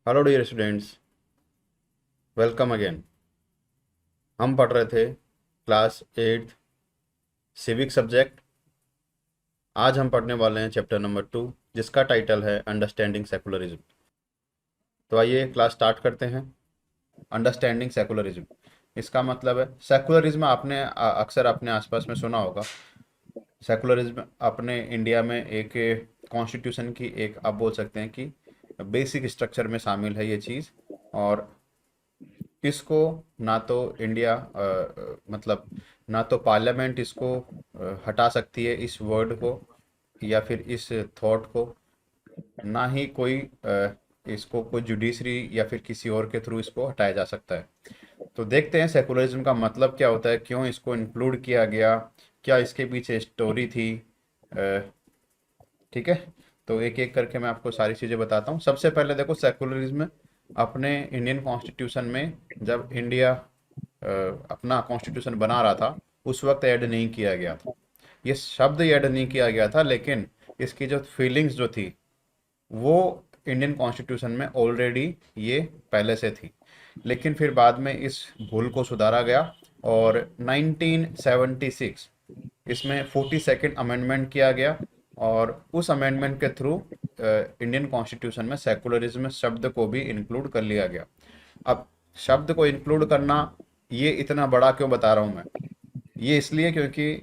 Hello dear students, welcome again. हम पढ़ रहे थे क्लास 8 सिविक सब्जेक्ट। आज हम पढ़ने वाले हैं चैप्टर नंबर 2, जिसका टाइटल है अंडरस्टैंडिंग सेकुलरिज्म। तो आइए क्लास स्टार्ट करते हैं। अंडरस्टैंडिंग सेकुलरिज्म, इसका मतलब है सेकुलरिज्म। आपने अक्सर अपने आसपास में सुना होगा। सेकुलरिज्म अपने इंडिया में एक कॉन्स्टिट्यूशन की एक, आप बोल सकते हैं कि बेसिक स्ट्रक्चर में शामिल है ये चीज़। और इसको ना तो इंडिया मतलब ना तो पार्लियामेंट इसको हटा सकती है, इस वर्ड को या फिर इस थॉट को, ना ही कोई इसको कोई जुडिशरी या फिर किसी और के थ्रू इसको हटाया जा सकता है। तो देखते हैं सेकुलरिज्म का मतलब क्या होता है, क्यों इसको इंक्लूड किया गया, क्या इसके पीछे स्टोरी थी। अ, ठीक है। तो एक एक करके मैं आपको सारी चीज़ें बताता हूँ। सबसे पहले देखो, सेकुलरिज्म अपने इंडियन कॉन्स्टिट्यूशन में, जब इंडिया अपना कॉन्स्टिट्यूशन बना रहा था, उस वक्त ऐड नहीं किया गया था। ये शब्द ऐड नहीं किया गया था, लेकिन इसकी जो फीलिंग्स जो थी वो इंडियन कॉन्स्टिट्यूशन में ऑलरेडी ये पहले से थी। लेकिन फिर बाद में इस भूल को सुधारा गया और 1976 इसमें 42nd अमेंडमेंट किया गया। और उस अमेंडमेंट के थ्रू इंडियन कॉन्स्टिट्यूशन में सेकुलरिज्म शब्द को भी इंक्लूड कर लिया गया। अब शब्द को इंक्लूड करना, ये इतना बड़ा क्यों बता रहा हूँ मैं? ये इसलिए क्योंकि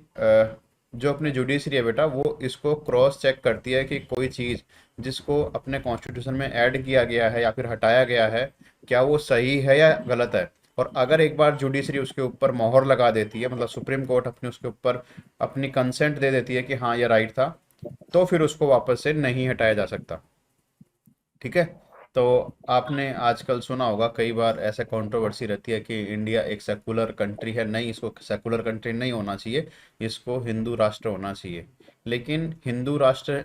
जो अपनी जुडिशरी है बेटा, वो इसको क्रॉस चेक करती है कि कोई चीज़ जिसको अपने कॉन्स्टिट्यूशन में ऐड किया गया है या फिर हटाया गया है, क्या वो सही है या गलत है। और अगर एक बार जुडिशरी उसके ऊपर मोहर लगा देती है, मतलब सुप्रीम कोर्ट अपने उसके ऊपर अपनी कंसेंट दे देती है कि हाँ ये राइट था, तो फिर उसको वापस से नहीं हटाया जा सकता। ठीक है। तो आपने आजकल सुना होगा, कई बार ऐसे कंट्रोवर्सी रहती है कि इंडिया एक सेकुलर कंट्री है। नहीं, इसको सेकुलर कंट्री नहीं होना चाहिए, इसको हिंदू राष्ट्र होना चाहिए। लेकिन हिंदू राष्ट्र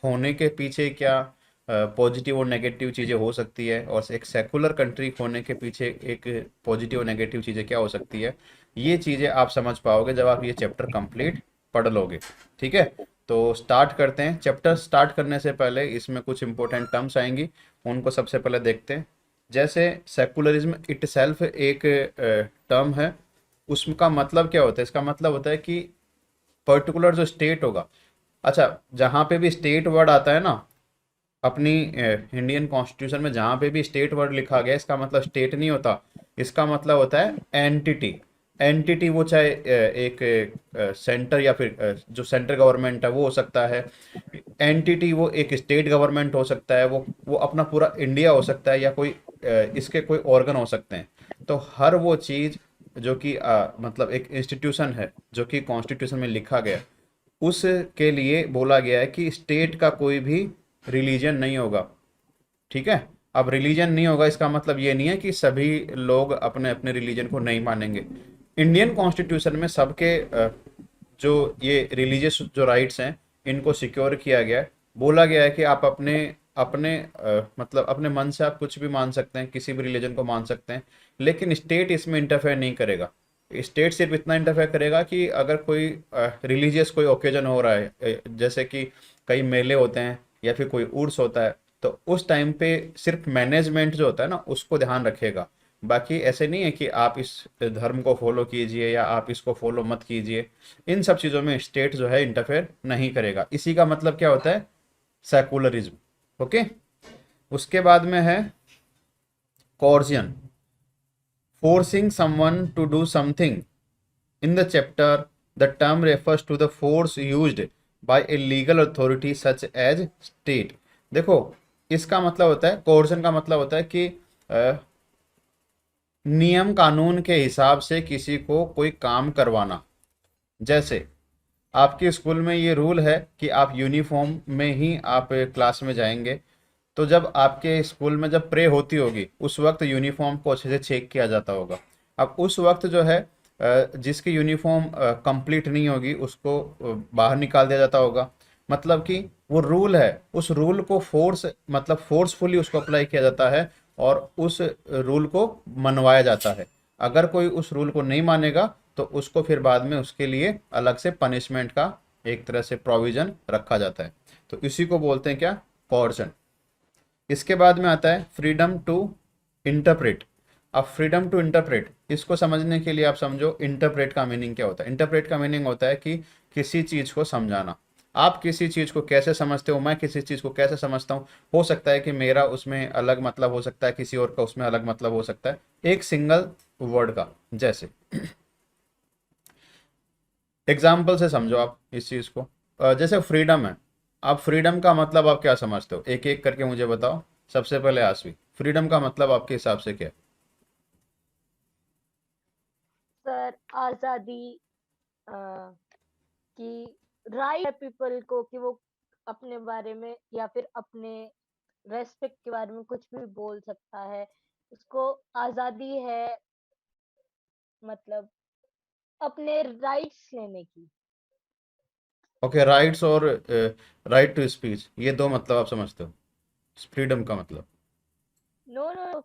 होने के पीछे क्या पॉजिटिव और नेगेटिव चीज़ें हो सकती है, और एक सेकुलर कंट्री होने के पीछे एक पॉजिटिव और नेगेटिव चीज़ें क्या हो सकती है, ये चीज़ें आप समझ पाओगे जब आप ये चैप्टर कंप्लीट पढ़ लोगे। ठीक है। तो स्टार्ट करते हैं। चैप्टर स्टार्ट करने से पहले इसमें कुछ इंपॉर्टेंट टर्म्स आएंगी, उनको सबसे पहले देखते हैं। जैसे सेकुलरिज्म इट सेल्फ एक टर्म है। उसका मतलब क्या होता है? इसका मतलब होता है कि पर्टिकुलर जो स्टेट होगा, अच्छा, जहाँ पे भी स्टेट वर्ड आता है ना अपनी इंडियन कॉन्स्टिट्यूशन में, जहाँ पे भी स्टेट वर्ड लिखा गया, इसका मतलब स्टेट नहीं होता। इसका मतलब होता है एंटिटी। एंटिटी वो चाहे एक सेंटर या फिर जो सेंट्रल गवर्नमेंट है वो हो सकता है। एंटिटी वो एक स्टेट गवर्नमेंट हो सकता है, वो अपना पूरा इंडिया हो सकता है, या कोई इसके कोई ऑर्गन हो सकते हैं। तो हर वो चीज़ जो कि मतलब एक इंस्टीट्यूशन है जो कि कॉन्स्टिट्यूशन में लिखा गया, उसके लिए बोला गया है कि स्टेट का कोई भी रिलीजन नहीं होगा। ठीक है। अब रिलीजन नहीं होगा, इसका मतलब ये नहीं है कि सभी लोग अपने अपने रिलीजन को नहीं मानेंगे। इंडियन कॉन्स्टिट्यूशन में सबके जो ये रिलीजियस जो राइट्स हैं, इनको सिक्योर किया गया है। बोला गया है कि आप अपने अपने मतलब अपने मन से आप कुछ भी मान सकते हैं, किसी भी रिलीजन को मान सकते हैं, लेकिन स्टेट इसमें इंटरफेयर नहीं करेगा। स्टेट सिर्फ इतना इंटरफेयर करेगा कि अगर कोई रिलीजियस कोई ओकेजन हो रहा है, जैसे कि कई मेले होते हैं या फिर कोई उर्स होता है, तो उस टाइम पे सिर्फ मैनेजमेंट जो होता है ना, उसको ध्यान रखेगा। बाकी ऐसे नहीं है कि आप इस धर्म को फॉलो कीजिए या आप इसको फॉलो मत कीजिए। इन सब चीज़ों में स्टेट जो है इंटरफेयर नहीं करेगा। इसी का मतलब क्या होता है? सेकुलरिज्म। ओके। उसके बाद में है कोर्जियन, forcing someone to do something. In the chapter, the term refers to the force used by a legal authority such as state. देखो, इसका मतलब होता है, कोर्जन का मतलब होता है कि नियम कानून के हिसाब से किसी को कोई काम करवाना। जैसे आपके स्कूल में ये रूल है कि आप यूनिफॉर्म में ही आप क्लास में जाएंगे, तो जब आपके स्कूल में जब प्रे होती होगी, उस वक्त यूनिफॉर्म को अच्छे से चेक किया जाता होगा। अब उस वक्त जो है जिसकी यूनिफॉर्म कंप्लीट नहीं होगी, उसको बाहर निकाल दिया जाता होगा। मतलब कि वो रूल है, उस रूल को मतलब फोर्सफुली उसको अप्लाई किया जाता है, और उस रूल को मनवाया जाता है। अगर कोई उस रूल को नहीं मानेगा, तो उसको फिर बाद में उसके लिए अलग से पनिशमेंट का एक तरह से प्रोविजन रखा जाता है। तो इसी को बोलते हैं क्या? कॉर्सन। इसके बाद में आता है फ्रीडम टू इंटरप्रेट। अब फ्रीडम टू इंटरप्रेट, इसको समझने के लिए आप समझो इंटरप्रेट का मीनिंग क्या होता है। इंटरप्रेट का मीनिंग होता है कि किसी चीज़ को समझाना। आप किसी चीज़ को कैसे समझते हो, मैं किसी चीज़ को कैसे समझता हूँ, हो सकता है कि मेरा उसमें अलग मतलब हो सकता है, किसी और का उसमें अलग मतलब हो सकता है, एक सिंगल वर्ड का। जैसे एग्जाम्पल से समझो आप इस चीज़ को। जैसे फ्रीडम है, आप फ्रीडम का मतलब आप क्या समझते हो, एक एक करके मुझे बताओ। सबसे पहले आसवी, फ्रीडम का मतलब आपके हिसाब से क्या है? सर आजादी, अ, कि राइट है पीपल को कि वो अपने बारे में या फिर अपने रेस्पेक्ट के बारे में कुछ भी बोल सकता है। उसको आजादी है, मतलब अपने राइट्स लेने की। ओके, राइट्स और राइट टू स्पीच, ये दो मतलब आप समझते हो फ्रीडम का मतलब? नो नो,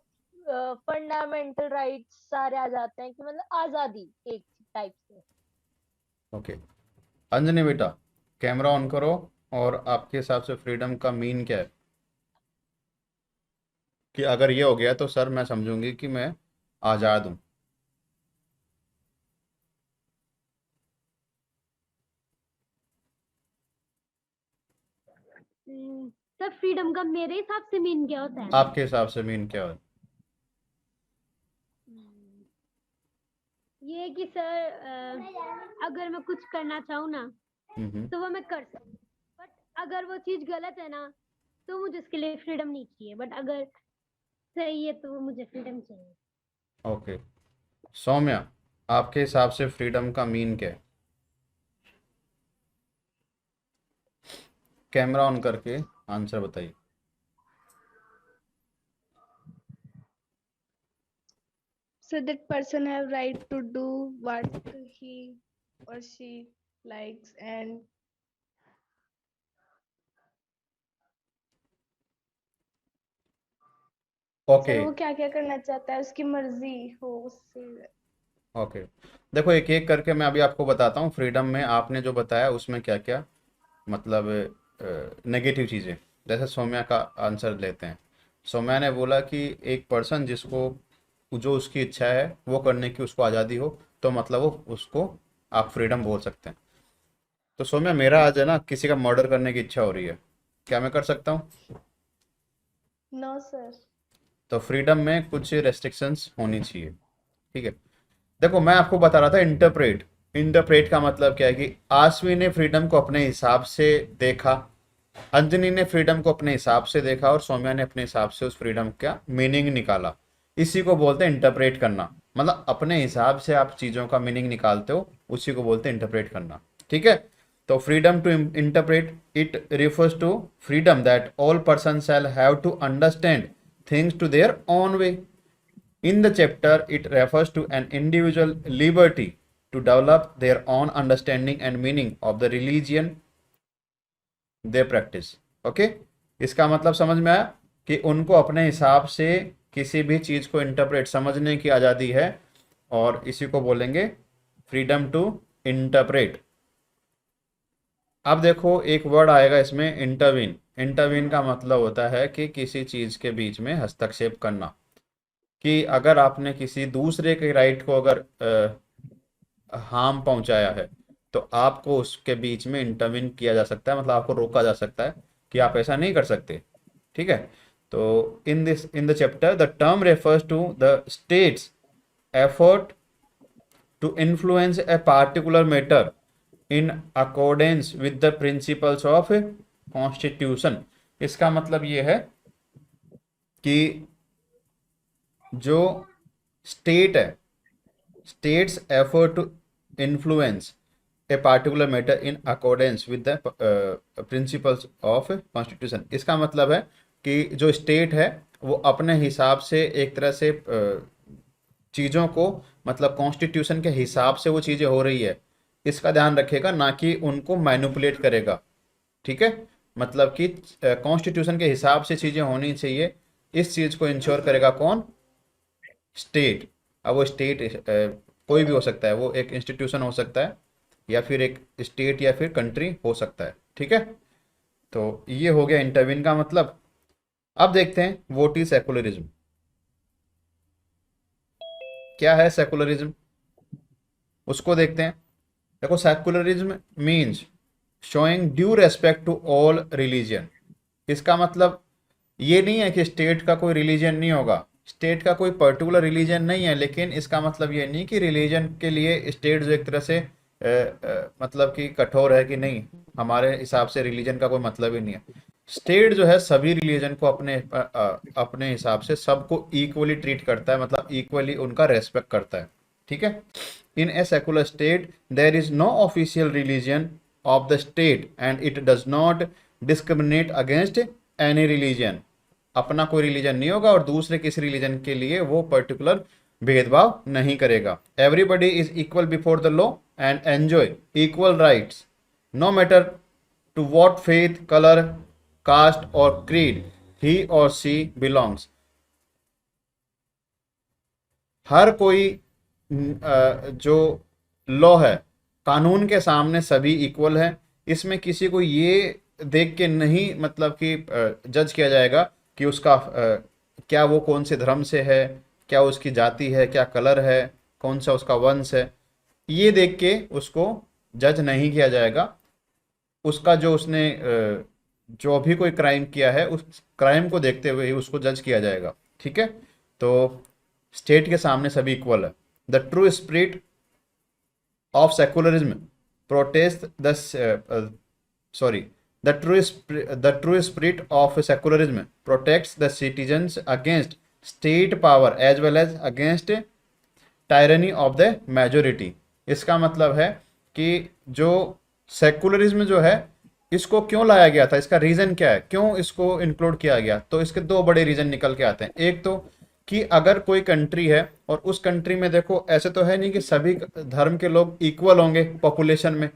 फंडामेंटल राइट्स सारे आ जाते हैं कि मतलब आजादी एक टाइप से। ओके, अंजनी बेटा, कैमरा ऑन करो। और आपके हिसाब से फ्रीडम का मीन क्या है? कि अगर ये हो गया तो सर मैं समझूंगी कि मैं आज़ाद हूँ। सर फ्रीडम का मेरे हिसाब से मीन क्या होता है? आपके हिसाब से मीन क्या है? हम्म, ये है कि सर अगर मैं कुछ करना चाहूँ ना हम्म। तो वो मैं कर सकूँ, बट अगर वो चीज गलत है ना तो मुझे उसके लिए फ्रीडम नहीं चाहिए, बट अगर सही है तो मुझे फ्रीडम चाहिए। ओके, सौम्या, आपके हिसाब से फ्रीडम का मीन क्या है? कैमरा ऑन करके आंसर बताइए। So that person have right to do what he or she likes and okay. Sir वो क्या क्या करना चाहता है उसकी मर्जी हो उससे। ओके, देखो एक एक करके मैं अभी आपको बताता हूँ। फ्रीडम में आपने जो बताया उसमें क्या क्या मतलब नेगेटिव चीज़ें। जैसे सौम्या का आंसर लेते हैं। सौम्या ने बोला कि एक पर्सन जिसको जो उसकी इच्छा है वो करने की उसको आज़ादी हो, तो मतलब वो उसको आप फ्रीडम बोल सकते हैं। तो सौम्या, मेरा आज है ना किसी का मर्डर करने की इच्छा हो रही है, क्या मैं कर सकता हूँ? No sir. तो फ्रीडम में कुछ रेस्ट्रिक्शंस होनी चाहिए, ठीक है। देखो मैं आपको बता रहा था इंटरप्रेट। इंटरप्रेट का मतलब क्या है कि आसवी ने फ्रीडम को अपने हिसाब से देखा, अंजनी ने फ्रीडम को अपने हिसाब से देखा, और सौम्या ने अपने हिसाब से उस फ्रीडम का मीनिंग निकाला। इसी को बोलते हैं इंटरप्रेट करना। मतलब अपने हिसाब से आप चीज़ों का मीनिंग निकालते हो, उसी को बोलते हैं इंटरप्रेट करना, ठीक है। तो freedom to interpret, it refers to freedom that all person shall have to understand things to their own way. In the chapter, it refers to an individual liberty to develop their own understanding and meaning of the religion they practice. Okay, इसका मतलब समझ में आया कि उनको अपने हिसाब से किसी भी चीज़ को इंटरप्रेट समझने की आज़ादी है, और इसी को बोलेंगे फ्रीडम टू इंटरप्रेट। अब देखो एक वर्ड आएगा इसमें, इंटरवीन। इंटरवीन का मतलब होता है कि किसी चीज़ के बीच में हस्तक्षेप करना। कि अगर आपने किसी दूसरे के राइट को अगर हार्म पहुंचाया है, तो आपको उसके बीच में इंटरवीन किया जा सकता है, मतलब आपको रोका जा सकता है कि आप ऐसा नहीं कर सकते, ठीक है। तो in the chapter the term refers to the state's effort to influence a particular matter in accordance with the principles of constitution। इसका मतलब ये है कि जो स्टेट है, states effort to influence a particular matter in accordance with the principles of constitution। इसका मतलब है कि जो स्टेट है वो अपने हिसाब से एक तरह से चीज़ों को, मतलब कॉन्स्टिट्यूशन के हिसाब से वो चीज़ें हो रही है, इसका ध्यान रखेगा, ना कि उनको मैनिपुलेट करेगा, ठीक है। मतलब कि कॉन्स्टिट्यूशन के हिसाब से चीज़ें होनी चाहिए, इस चीज़ को इंश्योर करेगा कौन? स्टेट। अब वो स्टेट कोई भी हो सकता है, वो एक इंस्टीट्यूशन हो सकता है, या फिर एक स्टेट, या फिर कंट्री हो सकता है, ठीक है। तो ये हो गया इंटरवीन का मतलब। अब देखते हैं व्हाट इज सेकुलरिज्म। क्या है सेकुलरिज्म, उसको देखते हैं। देखो, secularism means showing due respect to all religion. इसका मतलब ये नहीं है कि स्टेट का कोई रिलीजन नहीं होगा, स्टेट का कोई पर्टिकुलर रिलीजन नहीं है, लेकिन इसका मतलब ये नहीं कि रिलीजन के लिए स्टेट जो एक तरह से मतलब कि कठोर है कि नहीं, हमारे हिसाब से रिलीजन का कोई मतलब ही नहीं है। स्टेट जो है सभी रिलीजन को अपने हिसाब से सबको इक्वली ट्रीट करता है, मतलब इक्वली उनका रेस्पेक्ट करता है। ठीक है। In a secular state there is no official religion of the state and it does not discriminate against any religion. अपना कोई रिलीजन नहीं होगा और दूसरे किसी रिलीजन के लिए वो पर्टिकुलर भेदभाव नहीं करेगा। Everybody is equal before the law and enjoy equal rights no matter to what faith, colour, caste or creed he or she belongs. हर कोई जो लॉ है, कानून के सामने सभी इक्वल है। इसमें किसी को ये देख के नहीं मतलब कि जज किया जाएगा कि उसका क्या वो कौन से धर्म से है, क्या उसकी जाति है, क्या कलर है, कौन सा उसका वंश है, ये देख के उसको जज नहीं किया जाएगा। उसका जो उसने जो भी कोई क्राइम किया है उस क्राइम को देखते हुए ही उसको जज किया जाएगा। ठीक है। तो स्टेट के सामने सभी इक्वल है। The true spirit of secularism protest the the true spirit of secularism protects the citizens against state power as well as against tyranny of the majority। इसका मतलब है कि जो सेकुलरिज्म जो है इसको क्यों लाया गया था, इसका रीजन क्या है, क्यों इसको इंक्लूड किया गया, तो इसके दो बड़े रीजन निकल के आते हैं। एक तो कि अगर कोई कंट्री है और उस कंट्री में देखो ऐसे तो है नहीं कि सभी धर्म के लोग इक्वल होंगे पॉपुलेशन में,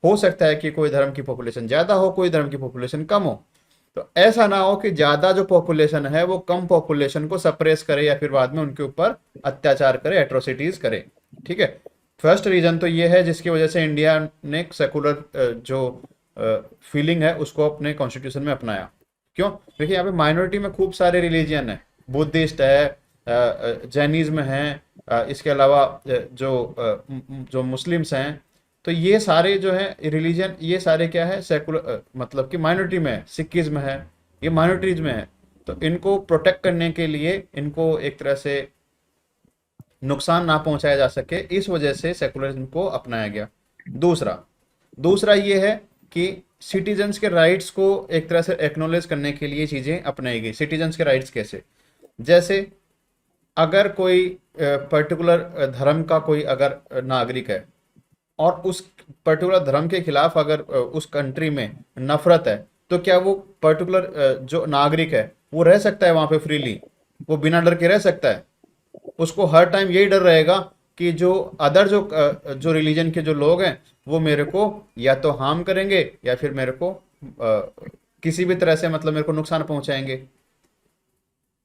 हो सकता है कि कोई धर्म की पॉपुलेशन ज्यादा हो, कोई धर्म की पॉपुलेशन कम हो। तो ऐसा ना हो कि ज्यादा जो पॉपुलेशन है वो कम पॉपुलेशन को सप्रेस करे या फिर बाद में उनके ऊपर अत्याचार करे, एट्रोसिटीज करे। ठीक है। फर्स्ट रीजन तो ये है जिसकी वजह से इंडिया ने सेकुलर जो फीलिंग है उसको अपने कॉन्स्टिट्यूशन में अपनाया। क्यों? देखिए यहाँ पे माइनॉरिटी में खूब सारे रिलीजियन है, बुद्धिस्ट है, जैनिज्म है, इसके अलावा जो मुस्लिम्स हैं। तो ये सारे जो है रिलीजन, ये सारे क्या है, सेकुलर मतलब कि माइनॉरिटी में है। सिखिज्म है, ये माइनॉरिटीज में है। तो इनको प्रोटेक्ट करने के लिए इनको एक तरह से नुकसान ना पहुंचाया जा सके, इस वजह से सेकुलरिज्म को अपनाया गया। दूसरा ये है कि सिटीजन्स के राइट्स को एक तरह से एक्नॉलेज करने के लिए चीज़ें अपनाई गई। सिटीजन्स के राइट्स कैसे? जैसे अगर कोई पर्टिकुलर धर्म का कोई अगर नागरिक है और उस पर्टिकुलर धर्म के खिलाफ अगर उस कंट्री में नफरत है, तो क्या वो पर्टिकुलर जो नागरिक है वो रह सकता है वहाँ पे फ्रीली? वो बिना डर के रह सकता है? उसको हर टाइम यही डर रहेगा कि जो अदर जो रिलीजन के जो लोग हैं वो मेरे को या तो हार्म करेंगे या फिर मेरे को किसी भी तरह से मतलब मेरे को नुकसान पहुंचाएंगे।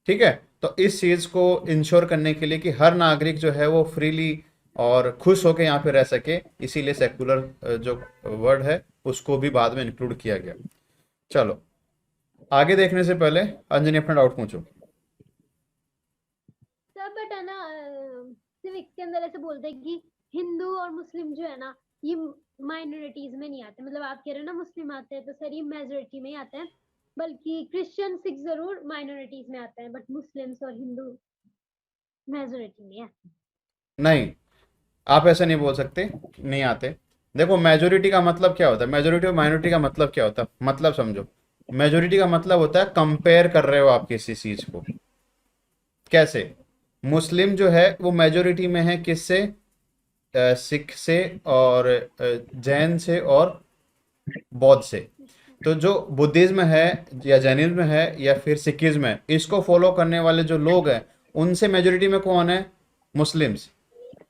ठीक है। तो इस चीज को इंश्योर करने के लिए कि हर नागरिक जो है वो फ्रीली और खुश होकर यहाँ पे रह सके, इसीलिए सेकुलर जो वर्ड है उसको भी बाद में इंक्लूड किया गया। चलो आगे देखने से पहले अंजनी अपना डाउट पूछो। सर बट है ना सिविक्स के अंदर ऐसे बोलते हैं कि हिंदू और मुस्लिम जो है ना ये माइनॉरिटीज में नहीं आते। मतलब आप कह रहे हो ना मुस्लिम आते हैं, तो सर ये मेजोरिटी में ही आते हैं, बल्कि क्रिश्चियन सिख जरूर माइनॉरिटीज में आते हैं, बट मुस्लिम्स और हिंदू मेजोरिटी में है। नहीं, आप ऐसा नहीं बोल सकते, नहीं आते। देखो मेजोरिटी का मतलब क्या होता है, मेजोरिटी और माइनॉरिटी का मतलब क्या होता है, मतलब समझो। मेजोरिटी का मतलब होता है कंपेयर कर रहे हो आप किसी चीज को। कैसे? मुस्लिम जो है वो मेजोरिटी में है किससे? सिख से और जैन से और बौद्ध से। तो जो बुद्धिज्म है या जैनिज्म है या फिर सिखिज्म है, इसको फॉलो करने वाले जो लोग हैं उनसे मेजोरिटी में कौन है? मुस्लिम्स।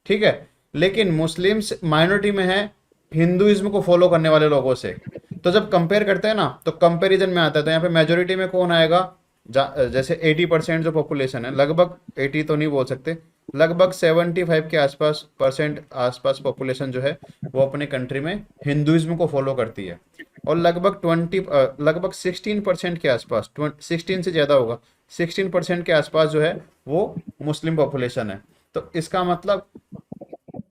ठीक है। लेकिन मुस्लिम्स माइनॉरिटी में है हिंदुइज्म को फॉलो करने वाले लोगों से। तो जब कंपेयर करते हैं ना तो कंपैरिजन में आता है। तो यहाँ पे मेजोरिटी में कौन आएगा? जैसे 80% जो पॉपुलेशन है, लगभग 80 तो नहीं बोल सकते, लगभग 75 के आसपास पॉपुलेशन जो है वो अपने कंट्री में हिंदुइज्म को फॉलो करती है। और लगभग 16% के आसपास, 16 से ज़्यादा होगा, 16% के आसपास जो है वो मुस्लिम पॉपुलेशन है। तो इसका मतलब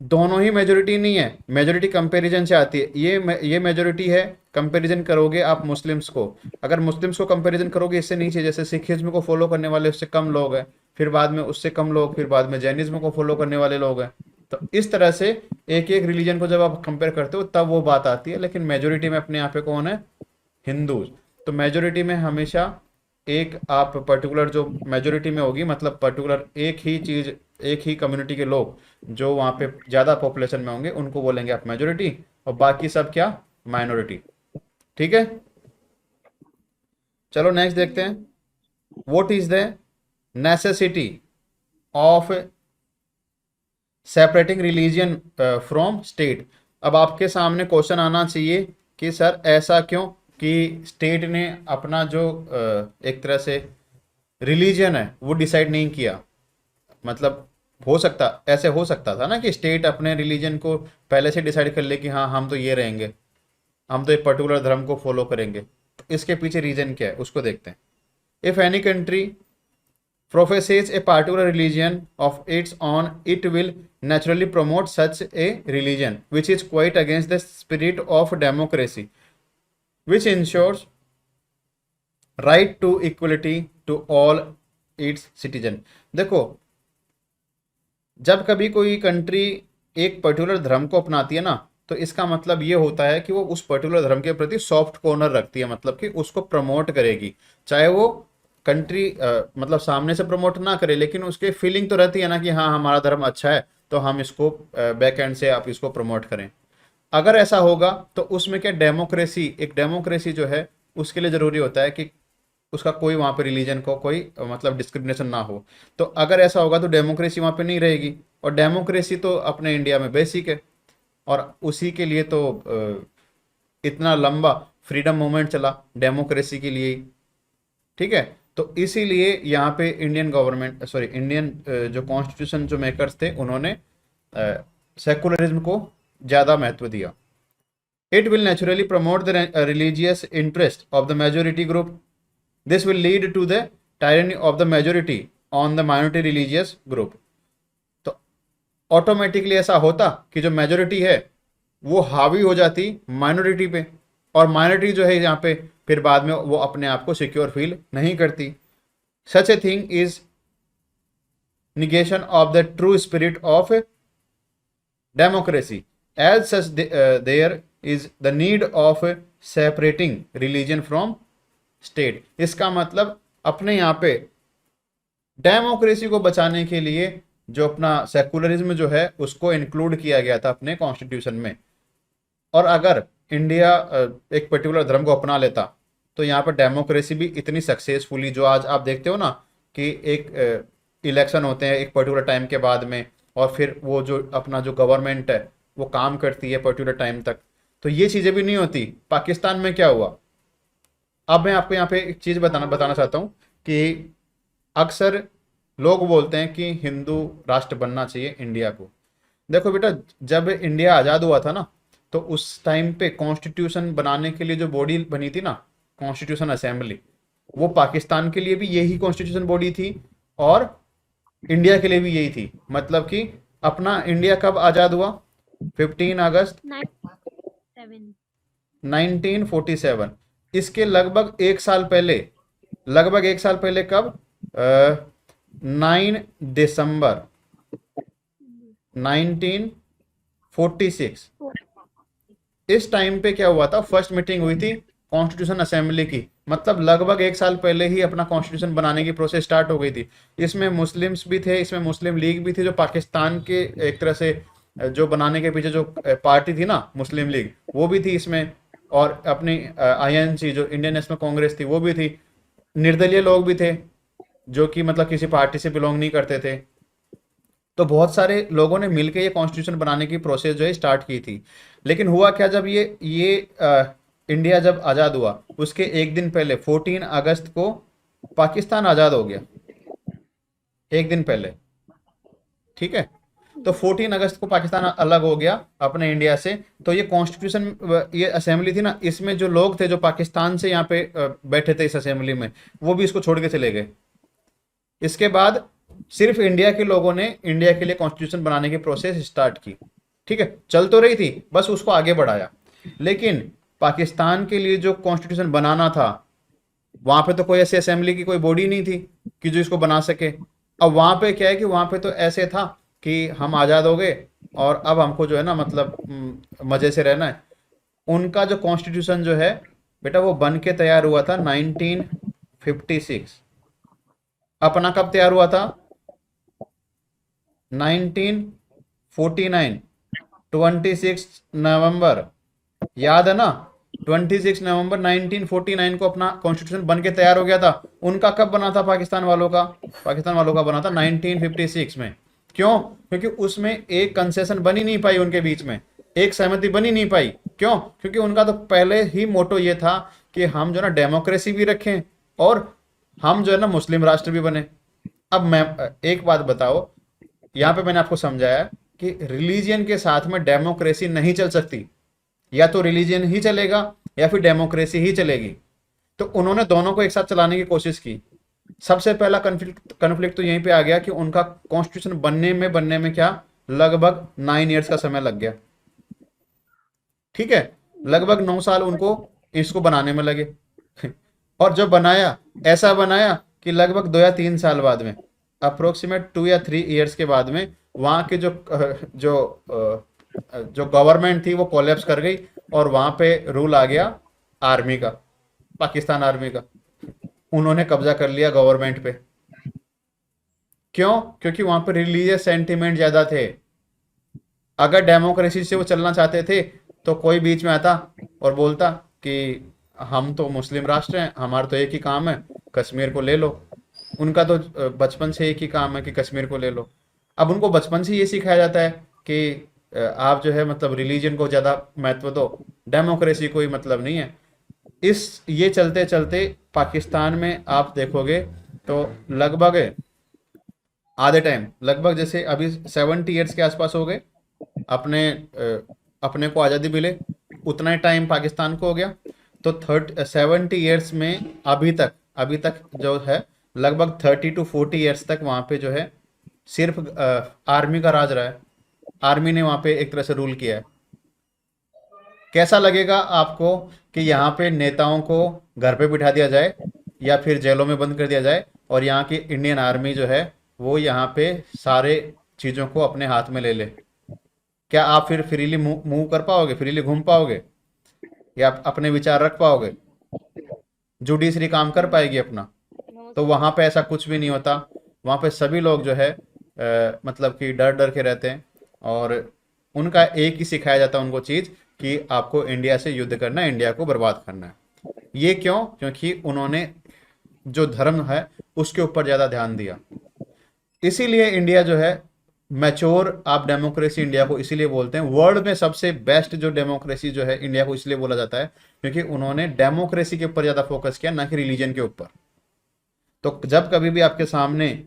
दोनों ही मेजोरिटी नहीं है, मेजोरिटी कंपैरिजन से आती है। ये मेजोरिटी है, कंपैरिजन करोगे आप मुस्लिम्स को, अगर मुस्लिम्स को कंपैरिजन करोगे इससे नीचे, जैसे सिखिज्म को फॉलो करने वाले उससे कम लोग हैं, फिर बाद में उससे कम लोग, फिर बाद में जैनिज्म को फॉलो करने वाले लोग हैं। तो इस तरह से एक एक रिलीजन को जब आप कंपेयर करते हो तब वो बात आती है। लेकिन मेजोरिटी में अपने यहाँ पे कौन है? हिंदूज। तो मेजोरिटी में हमेशा एक आप पर्टिकुलर जो मेजोरिटी में होगी, मतलब पर्टिकुलर एक ही चीज, एक ही कम्युनिटी के लोग जो वहाँ पे ज़्यादा पॉपुलेशन में होंगे उनको बोलेंगे आप मेजोरिटी, और बाकी सब क्या? माइनॉरिटी। ठीक है, चलो नेक्स्ट देखते हैं। What is the necessity of separating religion from state? अब आपके सामने क्वेश्चन आना चाहिए कि सर ऐसा क्यों कि स्टेट ने अपना जो एक तरह से रिलीजन है वो डिसाइड नहीं किया। मतलब ऐसे हो सकता था ना कि स्टेट अपने रिलीजन को पहले से डिसाइड कर ले कि हाँ हम तो ये रहेंगे, हम तो एक पर्टिकुलर धर्म को फॉलो करेंगे। तो इसके पीछे रीजन क्या है उसको देखते हैं। If any country professes a particular religion of its own, it will naturally promote such a religion, which is quite against the spirit of democracy, which ensures right to equality to all its citizen। देखो, जब कभी कोई country एक particular धर्म को अपनाती है ना, तो इसका मतलब ये होता है कि वो उस पर्टिकुलर धर्म के प्रति सॉफ्ट कॉर्नर रखती है, मतलब कि उसको प्रमोट करेगी। चाहे वो कंट्री मतलब सामने से प्रमोट ना करे, लेकिन उसके फीलिंग तो रहती है ना कि हाँ हमारा धर्म अच्छा है, तो हम इसको बैक एंड से आप इसको प्रमोट करें। अगर ऐसा होगा तो उसमें क्या एक डेमोक्रेसी जो है उसके लिए ज़रूरी होता है कि उसका कोई वहाँ पे रिलीजन को कोई मतलब डिस्क्रिमिनेशन ना हो। तो अगर ऐसा होगा तो डेमोक्रेसी वहाँ पे नहीं रहेगी, और डेमोक्रेसी तो अपने इंडिया में बेसिक है, और उसी के लिए तो इतना लंबा फ्रीडम मूवमेंट चला डेमोक्रेसी के लिए ही। ठीक है, तो इसीलिए यहाँ पे इंडियन जो कॉन्स्टिट्यूशन जो मेकर्स थे उन्होंने सेकुलरिज्म को ज़्यादा महत्व दिया। It will naturally promote the religious interest of the majority group. This will lead to the tyranny of the majority on the minority religious group. तो ऑटोमेटिकली ऐसा होता कि जो मेजोरिटी है वो हावी हो जाती माइनॉरिटी पे, और माइनॉरिटी जो है यहाँ पे फिर बाद में वो अपने आप को सिक्योर फील नहीं करती। Such a thing is negation of the true spirit of democracy. As such, there is the need of separating religion from state. इसका मतलब अपने यहाँ पे डेमोक्रेसी को बचाने के लिए जो अपना सेकुलरिज्म जो है उसको इंक्लूड किया गया था अपने कॉन्स्टिट्यूशन में। और अगर इंडिया एक पर्टिकुलर धर्म को अपना लेता तो यहाँ पर डेमोक्रेसी भी इतनी सक्सेसफुली, जो आज आप देखते हो ना कि एक इलेक्शन होते हैं एक पर्टिकुलर टाइम के बाद में, और फिर वो जो अपना जो गवर्नमेंट है वो काम करती है पर्टिकुलर टाइम तक, तो ये चीज़ें भी नहीं होती। पाकिस्तान में क्या हुआ, अब मैं आपको यहाँ पे एक चीज़ बताना चाहता हूँ कि अक्सर लोग बोलते हैं कि हिंदू राष्ट्र बनना चाहिए इंडिया को। देखो बेटा, जब इंडिया आज़ाद हुआ था ना, तो उस टाइम पे कॉन्स्टिट्यूशन बनाने के लिए जो बॉडी बनी थी ना, कॉन्स्टिट्यूशन असेंबली, वो पाकिस्तान के लिए भी यही कॉन्स्टिट्यूशन बॉडी थी और इंडिया के लिए भी यही थी। मतलब कि अपना इंडिया कब आज़ाद हुआ? 15 अगस्त 1947। इसके लगभग एक साल पहले कब? 9 दिसंबर 1946। इस टाइम पे क्या हुआ था? फर्स्ट मीटिंग हुई थी कॉन्स्टिट्यूशन असेंबली की। मतलब लगभग एक साल पहले ही अपना कॉन्स्टिट्यूशन बनाने की प्रोसेस स्टार्ट हो गई थी। इसमें मुस्लिम्स भी थे, इसमें मुस्लिम लीग भी थी, जो पाकिस्तान के एक तरह से जो बनाने के पीछे जो पार्टी थी ना मुस्लिम लीग, वो भी थी इसमें, और अपनी INC जो इंडियन नेशनल कांग्रेस थी वो भी थी। निर्दलीय लोग भी थे जो कि मतलब किसी पार्टी से बिलोंग नहीं करते थे। तो बहुत सारे लोगों ने मिलकर ये कॉन्स्टिट्यूशन बनाने की प्रोसेस जो है स्टार्ट की थी। लेकिन हुआ क्या, जब ये इंडिया जब आज़ाद हुआ उसके एक दिन पहले 14 अगस्त को पाकिस्तान आज़ाद हो गया, एक दिन पहले। ठीक है, तो 14 अगस्त को पाकिस्तान अलग हो गया अपने इंडिया से। तो ये कॉन्स्टिट्यूशन, ये असेंबली थी ना, इसमें जो लोग थे जो पाकिस्तान से यहाँ पे बैठे थे इस असेंबली में, वो भी इसको छोड़ के चले गए। इसके बाद सिर्फ इंडिया के लोगों ने इंडिया के लिए कॉन्स्टिट्यूशन बनाने की प्रोसेस स्टार्ट की। ठीक है, चल तो रही थी, बस उसको आगे बढ़ाया। लेकिन पाकिस्तान के लिए जो कॉन्स्टिट्यूशन बनाना था, वहां पे तो कोई ऐसी असेंबली की कोई बॉडी नहीं थी कि जो इसको बना सके। अब वहां पे क्या है कि वहां पे तो ऐसे था कि हम आज़ाद हो गए और अब हमको जो है ना, मतलब मज़े से रहना है। उनका जो कॉन्स्टिट्यूशन जो है बेटा, वो बन के तैयार हुआ था 1956। अपना कब तैयार हुआ था? 1949, 26 नवंबर, याद है ना? 26 नवंबर 1949 को अपना कॉन्स्टिट्यूशन बन के तैयार हो गया था। उनका कब बना था पाकिस्तान वालों का? पाकिस्तान वालों का बना था 1956 में। क्यों? क्योंकि उसमें एक कंसेशन बनी नहीं पाई उनके बीच में, एक सहमति बनी नहीं पाई। क्यों? क्योंकि उनका तो पहले ही मोटो ये था कि हम जो ना डेमोक्रेसी भी रखें और हम जो है ना मुस्लिम राष्ट्र भी बने। अब मैं एक बात बताओ, यहाँ पे मैंने आपको समझाया कि रिलीजियन के साथ में डेमोक्रेसी नहीं चल सकती। या तो रिलीजियन ही चलेगा या फिर डेमोक्रेसी ही चलेगी। तो उन्होंने दोनों को एक साथ चलाने की कोशिश की। सबसे पहला कन्फ्लिक्ट तो यहीं पे आ गया कि उनका कॉन्स्टिट्यूशन बनने में क्या लगभग 9 इयर्स का समय लग गया। ठीक है, लगभग 9 साल उनको इसको बनाने में लगे। और जब बनाया, ऐसा बनाया कि लगभग 2 या 3 साल बाद में, अप्रोक्सीमेट 2 या 3 इयर्स के बाद में, वहाँ के जो गवर्नमेंट थी वो कोलैप्स कर गई और वहाँ पे रूल आ गया आर्मी का, पाकिस्तान आर्मी का। उन्होंने कब्जा कर लिया गवर्नमेंट पे। क्यों? क्योंकि वहाँ पे रिलीजियस सेंटिमेंट ज़्यादा थे। अगर डेमोक्रेसी से वो चलना चाहते थे तो कोई बीच में आता और बोलता कि हम तो मुस्लिम राष्ट्र हैं, हमारा तो एक ही काम है, कश्मीर को ले लो। उनका तो बचपन से एक ही काम है कि कश्मीर को ले लो। अब उनको बचपन से ये सिखाया जाता है कि आप जो है मतलब रिलीजन को ज़्यादा महत्व दो, डेमोक्रेसी कोई मतलब नहीं है। ये चलते चलते पाकिस्तान में आप देखोगे तो लगभग आधे टाइम, लगभग जैसे अभी 70 ईयर्स के आसपास हो गए अपने को आज़ादी मिले, उतना ही टाइम पाकिस्तान को हो गया। तो 70 ईयर्स में अभी तक जो है लगभग 30 to 40 ईयर्स तक वहाँ पे जो है सिर्फ आर्मी का राज रहा है। आर्मी ने वहाँ पे एक तरह से रूल किया है। कैसा लगेगा आपको कि यहाँ पे नेताओं को घर पे बिठा दिया जाए या फिर जेलों में बंद कर दिया जाए और यहाँ की इंडियन आर्मी जो है वो यहाँ पे सारे चीज़ों को अपने हाथ में ले ले? क्या आप फिर फ्रीली मूव कर पाओगे, फ्रीली घूम पाओगे, या आप अपने विचार रख पाओगे? जुडिशरी काम कर पाएगी अपना? तो वहाँ पे ऐसा कुछ भी नहीं होता। वहाँ पे सभी लोग जो है मतलब कि डर के रहते हैं और उनका एक ही सिखाया जाता है उनको चीज़ कि आपको इंडिया से युद्ध करना है, इंडिया को बर्बाद करना है। ये क्यों? क्योंकि उन्होंने जो धर्म है उसके ऊपर ज़्यादा ध्यान दिया। इसीलिए इंडिया जो है मैच्योर, आप डेमोक्रेसी इंडिया को इसीलिए बोलते हैं वर्ल्ड में सबसे बेस्ट जो डेमोक्रेसी जो है इंडिया को इसलिए बोला जाता है क्योंकि उन्होंने डेमोक्रेसी के ऊपर ज़्यादा फोकस किया, ना कि रिलीजन के ऊपर। तो जब कभी भी आपके सामने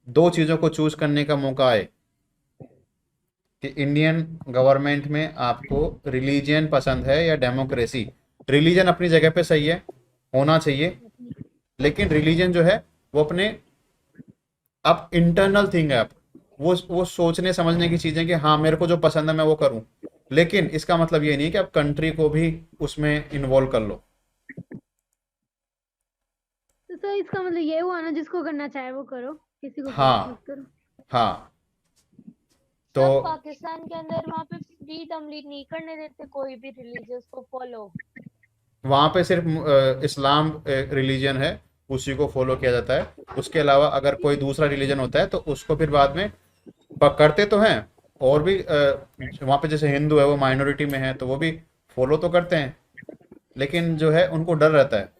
दो चीज़ों को चूज करने का मौका आए कि इंडियन गवर्नमेंट में आपको रिलीजन पसंद है या डेमोक्रेसी, रिलीजन अपनी जगह पे सही है, होना चाहिए, लेकिन रिलीजन जो है वो अपने आप इंटरनल थिंग है। आप वो सोचने समझने की चीज़ें कि हाँ मेरे को जो पसंद है मैं वो करूं, लेकिन इसका मतलब ये नहीं है कि आप कंट्री को भी उसमें इन्वॉल्व कर लो। तो सर इसका मतलब ये हुआ ना, जिसको करना चाहे वो करो, किसी को हाँ मत करो। हाँ, तो तो पाकिस्तान के अंदर वहाँ पे फ्रीडम नहीं करने देते कोई भी रिलीजियस को फॉलो। वहाँ पे सिर्फ इस्लाम रिलीजन है, उसी को फॉलो किया जाता है। उसके अलावा अगर कोई दूसरा रिलीजन होता है तो उसको फिर बाद में पकड़ते तो हैं, और भी वहाँ पे जैसे हिंदू है वो माइनॉरिटी में है तो वो भी फॉलो तो करते हैं, लेकिन जो है उनको डर रहता है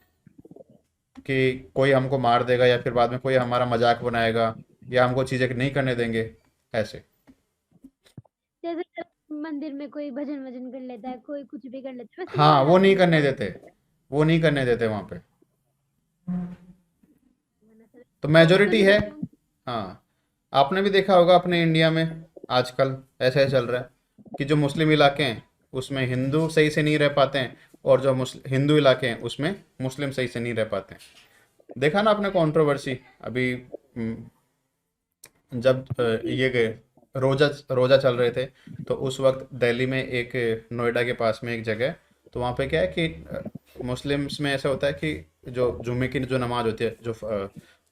कि कोई हमको मार देगा या फिर बाद में कोई हमारा मजाक बनाएगा या हमको चीज़ें नहीं करने देंगे ऐसे। जैसे मंदिर में कोई भजन वजन कर लेता है, कोई कुछ भी कर लेता है, वैसे हाँ, वो नहीं आराम करने से देते, वो नहीं करने देते वहाँ पे। तो तो मेजोरिटी नहीं है। करते। हाँ, आपने भी देखा होगा अपने इंडिया में, आजकल ऐसा ही चल रहा है कि जो मुस्लिम इलाके हैं उसमें हिंदू सही से नहीं रह पाते हैं, और जो हिंदू इलाके हैं उसमें मुस्लिम सही से नहीं रह पाते हैं। देखा ना आपने कंट्रोवर्सी अभी, जब ये गए रोजा रोजा चल रहे थे, तो उस वक्त दिल्ली में एक, नोएडा के पास में एक जगह है, तो वहाँ पे क्या है कि मुस्लिम्स में ऐसा होता है कि जो जुम्मे की जो नमाज होती है, जो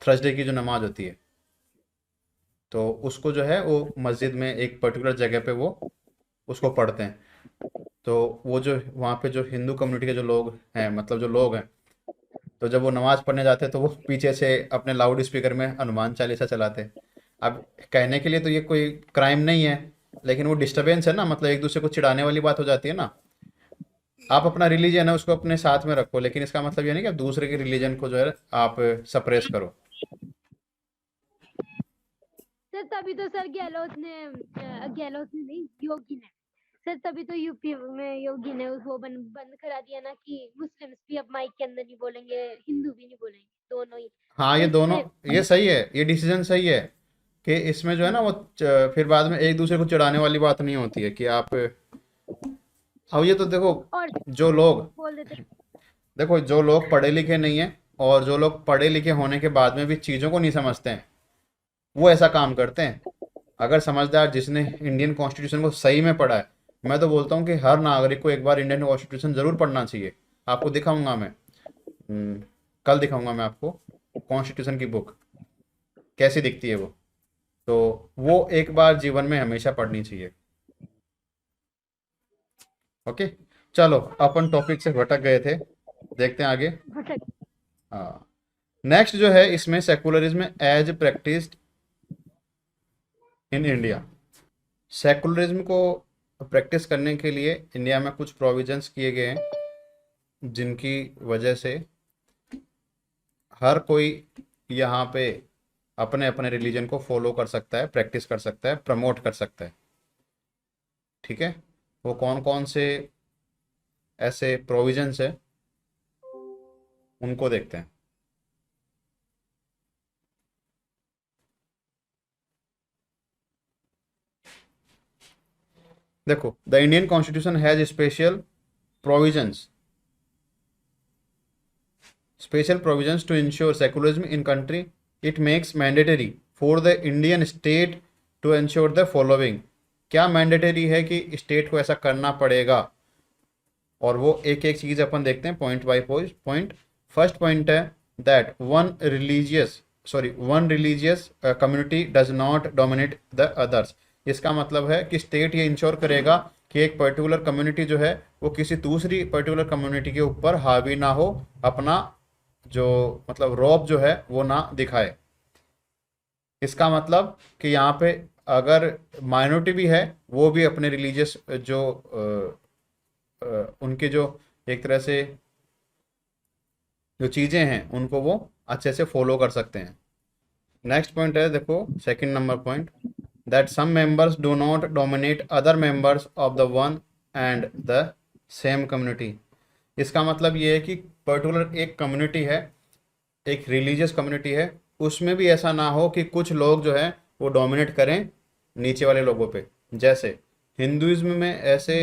थर्सडे की जो नमाज होती है, तो उसको जो है वो मस्जिद में एक पर्टिकुलर जगह पे वो उसको पढ़ते हैं। तो वो जो वहाँ पे जो हिंदू कम्युनिटी के जो लोग हैं, मतलब जो लोग हैं, तो जब वो नमाज पढ़ने जाते हैं तो वो पीछे से अपने लाउड स्पीकर में हनुमान चालीसा चलाते हैं। अब कहने के लिए तो ये कोई क्राइम नहीं है, लेकिन वो डिस्टरबेंस है ना, मतलब एक दूसरे को चिढ़ाने वाली बात हो जाती है ना। आप अपना रिलीजन है उसको अपने साथ में रखो, लेकिन इसका मतलब ये नहीं कि आप दूसरे के रिलीजन को जो है आप सप्रेस करो। सर तभी तो सर गहलोत ने गहलोत ने नहीं, योगी ने, सर तभी तो यूपी में योगी ने वो बंद करा दिया ना कि मुस्लिम्स भी अब माइक के अंदर नहीं बोलेंगे, हिंदू भी नहीं बोलेंगे, दोनों ही। हाँ, तो ये दोनों, इससे ये सही है, ये डिसीजन सही है कि इसमें जो है ना वो फिर बाद में एक दूसरे को चिढ़ाने वाली बात नहीं होती है कि आप, अब ये तो देखो, और जो लोग, बोल देते देखो जो लोग पढ़े लिखे नहीं हैं और जो लोग पढ़े लिखे होने के बाद में भी चीज़ों को नहीं समझते हैं, वो ऐसा काम करते हैं। अगर समझदार जिसने इंडियन कॉन्स्टिट्यूशन को सही में पढ़ा है, मैं तो बोलता हूँ कि हर नागरिक को एक बार इंडियन कॉन्स्टिट्यूशन ज़रूर पढ़ना चाहिए। आपको दिखाऊंगा मैं, कल दिखाऊंगा मैं आपको कॉन्स्टिट्यूशन की बुक कैसी दिखती है वो, तो वो एक बार जीवन में हमेशा पढ़नी चाहिए। ओके, चलो अपन टॉपिक से भटक गए थे, देखते हैं आगे। भटक। हाँ, नेक्स्ट जो है इसमें secularism as practised in India. Secularism को प्रैक्टिस करने के लिए इंडिया में कुछ प्रोविजंस किए गए हैं, जिनकी वजह से हर कोई यहाँ पे अपने अपने रिलीजन को फॉलो कर सकता है, प्रैक्टिस कर सकता है, प्रमोट कर सकता है। ठीक है, वो कौन कौन से ऐसे प्रोविजंस है उनको देखते हैं। देखो, the Indian constitution has special provisions to ensure secularism in country. It makes mandatory for the Indian state to ensure the following. क्या मैंडेटरी है कि स्टेट को ऐसा करना पड़ेगा, और वो एक एक चीज़ अपन देखते हैं point by point. First point है that one religious community does not dominate the others. इसका मतलब है कि स्टेट ये इंश्योर करेगा कि एक पर्टिकुलर कम्युनिटी जो है वो किसी दूसरी पर्टिकुलर कम्युनिटी के ऊपर हावी ना हो, अपना जो मतलब रौब जो है वो ना दिखाए। इसका मतलब कि यहाँ पे अगर माइनॉरिटी भी है वो भी अपने रिलीजियस जो उनके जो एक तरह से जो चीज़ें हैं उनको वो अच्छे से फॉलो कर सकते हैं। नेक्स्ट पॉइंट है, देखो second number point, that some members do not dominate other members of the one and the same community. इसका मतलब ये है कि पर्टिकुलर एक कम्युनिटी है, एक रिलीजियस कम्युनिटी है, उसमें भी ऐसा ना हो कि कुछ लोग जो है वो डोमिनेट करें नीचे वाले लोगों पे। जैसे हिंदुइज्म में ऐसे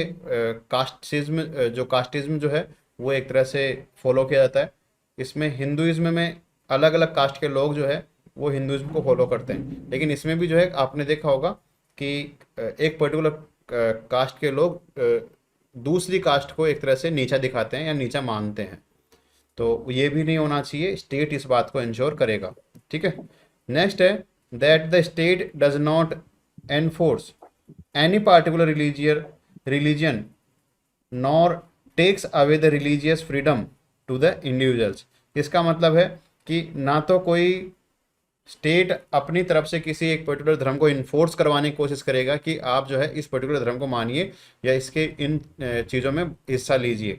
कास्टिज्म जो है वो एक तरह से फॉलो किया जाता है। इसमें हिंदुइज्म में अलग अलग कास्ट के लोग जो है वो हिंदुइज्म को फॉलो करते हैं, लेकिन इसमें भी जो है आपने देखा होगा कि एक पर्टिकुलर कास्ट के लोग दूसरी कास्ट को एक तरह से नीचा दिखाते हैं या नीचा मानते हैं। तो ये भी नहीं होना चाहिए, स्टेट इस बात को इंश्योर करेगा। ठीक है, नेक्स्ट है that the state does not enforce any particular religion nor takes away the religious freedom to the individuals. इसका मतलब है कि ना तो कोई स्टेट अपनी तरफ से किसी एक पर्टिकुलर धर्म को इन्फोर्स करवाने की कोशिश करेगा कि आप जो है इस पर्टिकुलर धर्म को मानिए या इसके इन चीज़ों में हिस्सा लीजिए,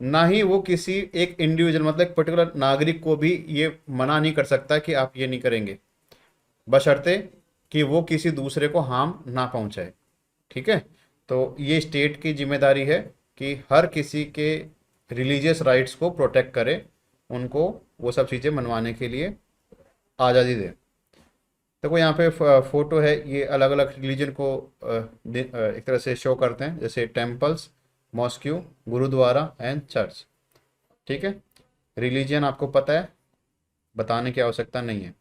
ना ही वो किसी एक इंडिविजुअल मतलब एक पर्टिकुलर नागरिक को भी ये मना नहीं कर सकता कि आप ये नहीं करेंगे, बशर्ते कि वो किसी दूसरे को हार्म ना पहुंचाए। ठीक है, तो ये स्टेट की जिम्मेदारी है कि हर किसी के रिलीजियस राइट्स को प्रोटेक्ट करे, उनको वो सब चीज़ें मनवाने के लिए आज़ादी दे। देखो यहाँ पे फोटो है, ये अलग अलग रिलीजन को एक तरह से शो करते हैं, जैसे temples, mosque, gurdwara and church. ठीक है, रिलीजन आपको पता है, बताने की आवश्यकता नहीं है।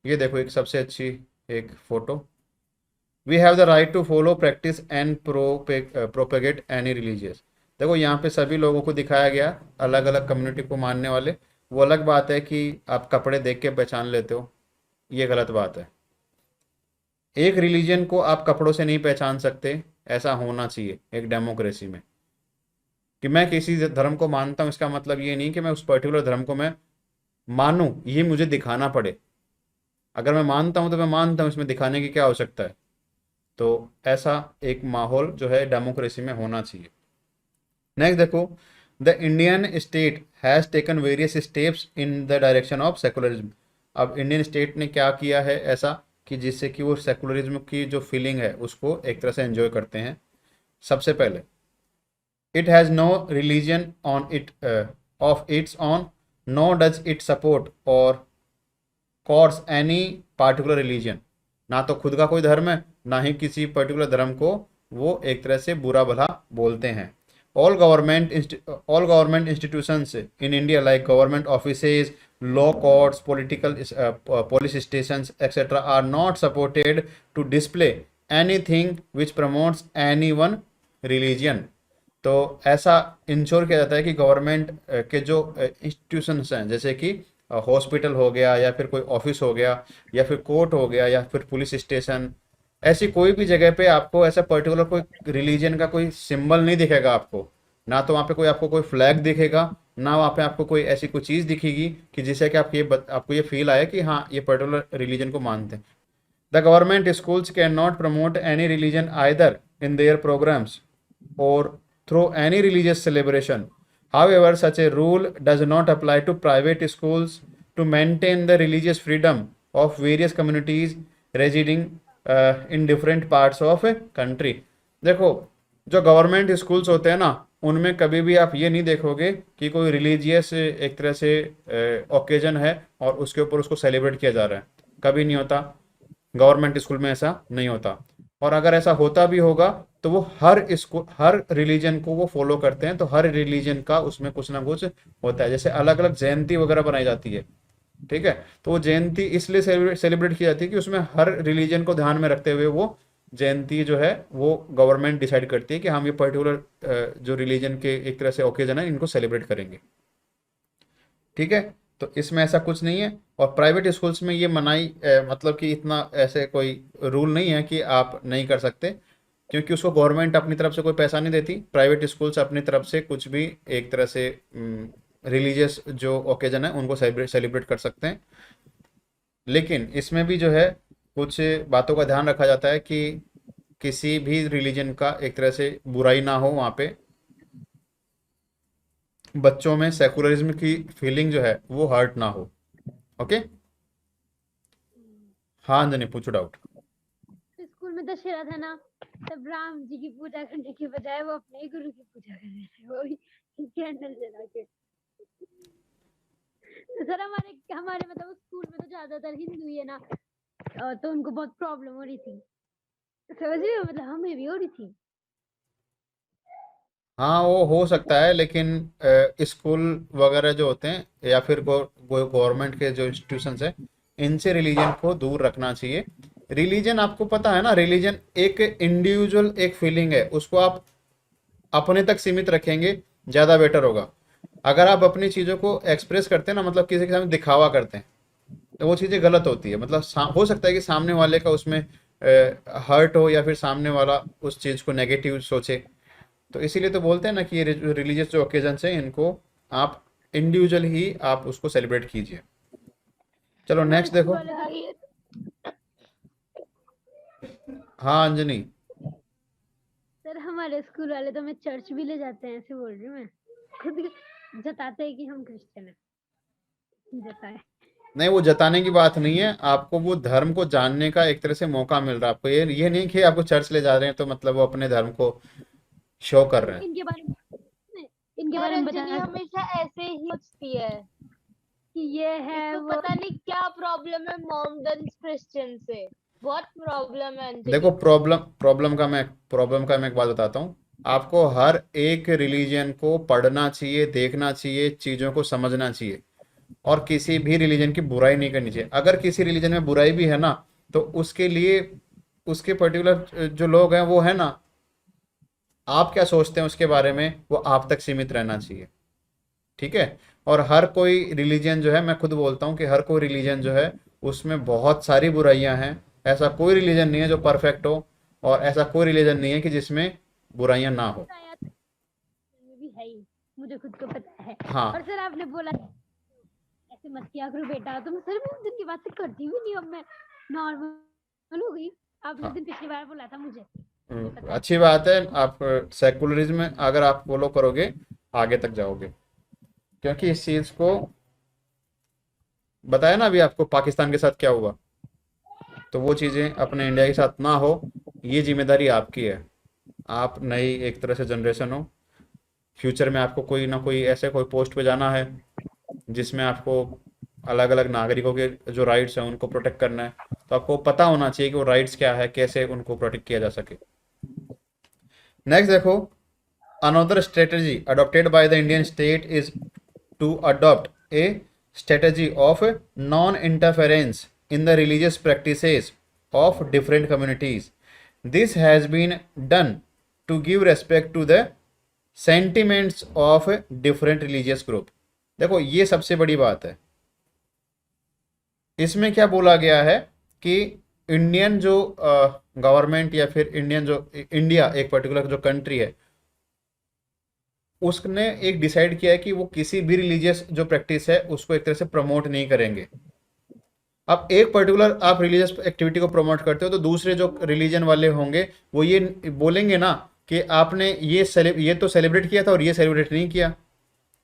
ये देखो एक सबसे अच्छी एक photo, we have the right to follow practice and propagate any religious. देखो यहाँ पे सभी लोगों को दिखाया गया, अलग अलग कम्युनिटी को मानने वाले। वो अलग बात है कि आप कपड़े देख के पहचान लेते हो, ये गलत बात है। एक रिलीजन को आप कपड़ों से नहीं पहचान सकते, ऐसा होना चाहिए एक डेमोक्रेसी में। कि मैं किसी धर्म को मानता हूँ इसका मतलब ये नहीं कि मैं उस पर्टिकुलर धर्म को मैं मानूं, ये मुझे दिखाना पड़े। अगर मैं मानता हूँ तो मैं मानता हूँ, इसमें दिखाने की क्या आवश्यकता है। तो ऐसा एक माहौल जो है डेमोक्रेसी में होना चाहिए। नेक्स्ट देखो, the Indian state has taken various steps in the direction of secularism. अब इंडियन स्टेट ने क्या किया है ऐसा कि जिससे कि वो सेकुलरिज्म की जो फीलिंग है उसको एक तरह से एंजॉय करते हैं। सबसे पहले, it has no religion on it of its own, nor does it support or course any particular religion। ना तो खुद का कोई धर्म है, ना ही किसी पर्टिकुलर धर्म को वो एक तरह से बुरा भला बोलते हैं। all government institutions in India like government offices, law courts, political police stations etc are not supported to display anything which promotes any one religion। तो ऐसा इंश्योर किया जाता है कि गवर्नमेंट के जो इंस्टीट्यूशंस हैं, जैसे कि हॉस्पिटल हो गया या फिर कोई ऑफिस हो गया या फिर कोर्ट हो गया या फिर पुलिस स्टेशन, ऐसी कोई भी जगह पे आपको ऐसा पर्टिकुलर कोई रिलीजन का कोई सिंबल नहीं दिखेगा आपको। ना तो वहाँ पे कोई आपको कोई फ्लैग दिखेगा, ना वहाँ पे आपको कोई ऐसी कोई चीज़ दिखेगी कि जिससे कि आपको ये फील आए कि हाँ ये पर्टिकुलर रिलीजन को मानते हैं। The government schools can not promote any religion either in their programmes or through any religious celebration. However, such a rule does not apply to private schools to maintain the religious freedom of various communities residing in different parts of a country। देखो, जो government schools होते हैं ना, उनमें कभी भी आप ये नहीं देखोगे कि कोई रिलीजियस एक तरह से ओकेजन है और उसके ऊपर उसको सेलिब्रेट किया जा रहा है, कभी नहीं होता। गवर्नमेंट स्कूल में ऐसा नहीं होता, और अगर ऐसा होता भी होगा तो वो हर रिलीजन को वो फॉलो करते हैं, तो हर रिलीजन का उसमें कुछ ना कुछ होता है। जैसे अलग अलग जयंती वगैरह बनाई जाती है, ठीक है, तो वो जयंती इसलिए सेलिब्रेट की जाती है कि उसमें हर रिलीजन को ध्यान में रखते हुए वो जयंती जो है वो गवर्नमेंट डिसाइड करती है कि हम ये पर्टिकुलर जो रिलीजन के एक तरह से ओकेजन है इनको सेलिब्रेट करेंगे। ठीक है, तो इसमें ऐसा कुछ नहीं है। और प्राइवेट स्कूल्स में ये मनाही मतलब कि इतना ऐसे कोई रूल नहीं है कि आप नहीं कर सकते, क्योंकि उसको गवर्नमेंट अपनी तरफ से कोई पैसा नहीं देती। प्राइवेट स्कूल्स अपनी तरफ से कुछ भी एक तरह से रिलीजियस जो ओकेजन है उनको सेलिब्रेट कर सकते हैं। लेकिन इसमें भी जो है कुछ बातों का ध्यान रखा जाता है कि किसी भी रिलीजन का एक तरह से बुराई ना हो, वहाँ पे बच्चों में सेकुलरिज्म की फीलिंग जो है वो हर्ट ना हो। ओके, हाँ अंजनी पूछो डाउट। स्कूल में दशहरा था ना, तब राम जी की पूजा करने के बजाय वो अपने ही गुरु की पूजा कर रहे थे, वो कैंडल जला के। तो सर हमारे मतलब स्कूल में तो ज्यादातर हिंदू ही है ना, तो उनको बहुत प्रॉब्लम हो रही थी, समझ रहे हो, मतलब हमें भी हो रही थी। हाँ वो हो सकता है, लेकिन स्कूल वगैरह जो होते हैं या फिर गवर्नमेंट के जो इंस्टीट्यूशंस हैं, इनसे रिलीजन को दूर रखना चाहिए। रिलीजन आपको पता है ना, रिलीजन एक इंडिविजुअल एक फीलिंग है, उसको आप अपने तक सीमित रखेंगे ज़्यादा बेटर होगा। अगर आप अपनी चीज़ों को एक्सप्रेस करते हैं ना, मतलब किसी के सामने दिखावा करते हैं, तो वो चीज़ें गलत होती है। मतलब हो सकता है कि सामने वाले का उसमें हर्ट हो या फिर सामने वाला उस चीज़ को नेगेटिव सोचे। तो इसीलिए तो बोलते हैं ना कि ये रिलीजियस जो ओकेजन्स हैं इनको आप इंडिविजुअल ही आप उसको सेलिब्रेट कीजिए। चलो नेक्स्ट देखो। हाँ अंजनी, सर हमारे स्कूल वाले तो हमें चर्च भी ले जाते हैं, ऐसे बोल रही हूँ मैं, खुद जताते हैं कि हम क्रिश्चियन हैं, जताए। नहीं वो जताने की बात नहीं है, आपको वो धर्म को जानने का एक तरह से मौका मिल रहा है आपको। ये नहीं कि आपको चर्च ले जा रहे हैं तो मतलब वो अपने धर्म को शो कर रहे हैं। इनके बारे में अंजलि हमेशा ऐसे ही सोचती है कि ये है इसको वो, पता नहीं क्या प्रॉब्लम है मोमडन्स क्रिश्चियन से, बहुत प्रॉब्लम है उनसे देखो कि प्रॉब्लम का मैं एक बात बताता हूँ। आपको हर एक रिलीजन को पढ़ना चाहिए, देखना चाहिए, चीज़ों को समझना चाहिए, और किसी भी रिलीजन की बुराई नहीं करनी चाहिए। अगर किसी रिलीजन में बुराई भी है ना, तो उसके लिए उसके पर्टिकुलर जो लोग हैं वो है ना, आप क्या सोचते हैं उसके बारे में, वो आप तक सीमित रहना चाहिए। ठीक है। और हर कोई रिलीजन जो है, मैं खुद बोलता हूँ कि हर कोई रिलीजन जो है उसमें बहुत सारी बुराइयां हैं। ऐसा कोई रिलीजन नहीं है जो परफेक्ट हो, और ऐसा कोई रिलीजन नहीं है कि जिसमें बुराइयां ना हो। शायद में भी है ही, मुझे खुद को पता है। हाँ और सर आपने बोला ऐसे मत किया करो बेटा, तो मैं सर मैं उस दिन की बात से करती भी नहीं, अब मैं नॉर्मल हो गई। आपने हाँ। उस दिन पिछली बार बोला था मुझे, मुझे पता है। अच्छी बात है। आप सेकुलरिज्म में अगर आप फॉलो करोगे आगे तक जाओगे, क्योंकि इस चीज को बताया ना अभी आपको पाकिस्तान के साथ क्या हुआ, तो वो चीजें अपने इंडिया के साथ ना हो, ये जिम्मेदारी आपकी है। आप नई एक तरह से जनरेशन हो, फ्यूचर में आपको कोई ना कोई ऐसे कोई पोस्ट पे जाना है जिसमें आपको अलग अलग नागरिकों के जो राइट्स हैं उनको प्रोटेक्ट करना है, तो आपको पता होना चाहिए कि वो राइट्स क्या है, कैसे उनको प्रोटेक्ट किया जा सके। नेक्स्ट देखो, another strategy adopted by the Indian state is to adopt a strategy of non-interference in the religious practices of different communities. This has been done to give respect to the sentiments of different religious group. देखो ये सबसे बड़ी बात है। इसमें क्या बोला गया है कि इंडियन जो गवर्नमेंट या फिर इंडियन जो इंडिया एक पर्टिकुलर जो कंट्री है, उसने एक डिसाइड किया है कि वो किसी भी रिलीजियस जो प्रैक्टिस है उसको एक तरह से प्रमोट नहीं करेंगे। अब एक पर्टिकुलर आप रिलीजियस एक्टिविटी को प्रमोट करते हो, तो दूसरे जो रिलीजन वाले होंगे वो ये बोलेंगे ना कि आपने ये तो सेलिब्रेट किया था और ये सेलिब्रेट नहीं किया।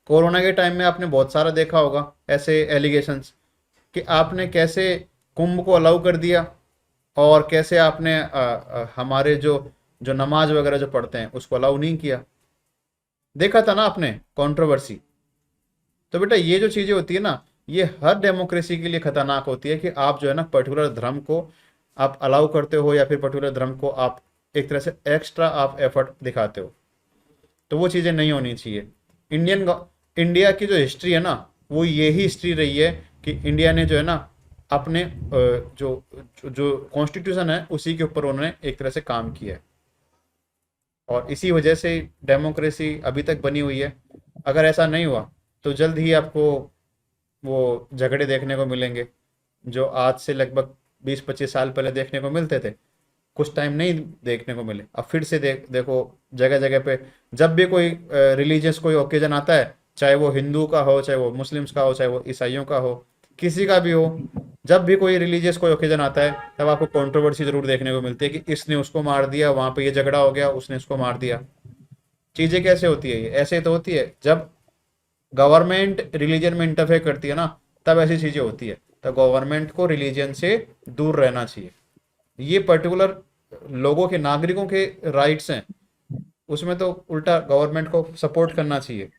कोरोना के टाइम में आपने बहुत सारा देखा होगा ऐसे एलिगेशंस कि आपने कैसे कुंभ को अलाउ कर दिया, और कैसे आपने हमारे जो जो नमाज वगैरह जो पढ़ते हैं उसको अलाउ नहीं किया। देखा था ना आपने कंट्रोवर्सी। तो बेटा ये जो चीजें होती है ना, ये हर डेमोक्रेसी के लिए खतरनाक होती है कि आप जो है ना पर्टिकुलर धर्म को आप अलाउ करते हो, या फिर पर्टिकुलर धर्म को आप एक तरह से एक्स्ट्रा आप एफर्ट दिखाते हो, तो वो चीज़ें नहीं होनी चाहिए। इंडिया की जो हिस्ट्री है ना, वो यही हिस्ट्री रही है कि इंडिया ने जो है ना अपने जो जो कॉन्स्टिट्यूशन है उसी के ऊपर उन्होंने एक तरह से काम किया है, और इसी वजह से डेमोक्रेसी अभी तक बनी हुई है। अगर ऐसा नहीं हुआ तो जल्द ही आपको वो झगड़े देखने को मिलेंगे जो आज से लगभग 20-25 साल पहले देखने को मिलते थे, कुछ टाइम नहीं देखने को मिले। अब फिर से देखो जगह जगह पे जब भी कोई रिलीजियस कोई ओकेजन आता है, चाहे वो हिंदू का हो, चाहे वो मुस्लिम्स का हो, चाहे वो ईसाइयों का हो, किसी का भी हो, जब भी कोई रिलीजियस कोई ओकेजन आता है तब आपको कंट्रोवर्सी जरूर देखने को मिलती है कि इसने उसको मार दिया, वहां पे ये झगड़ा हो गया, उसने इसको मार दिया। चीजें कैसे होती है? ये ऐसे तो होती है जब गवर्नमेंट रिलीजन में इंटरफेयर करती है ना, तब ऐसी चीजें होती है। तो गवर्नमेंट को रिलीजन से दूर रहना चाहिए। ये पर्टिकुलर लोगों के नागरिकों के राइट्स हैं, उसमें तो उल्टा गवर्नमेंट को सपोर्ट करना चाहिए।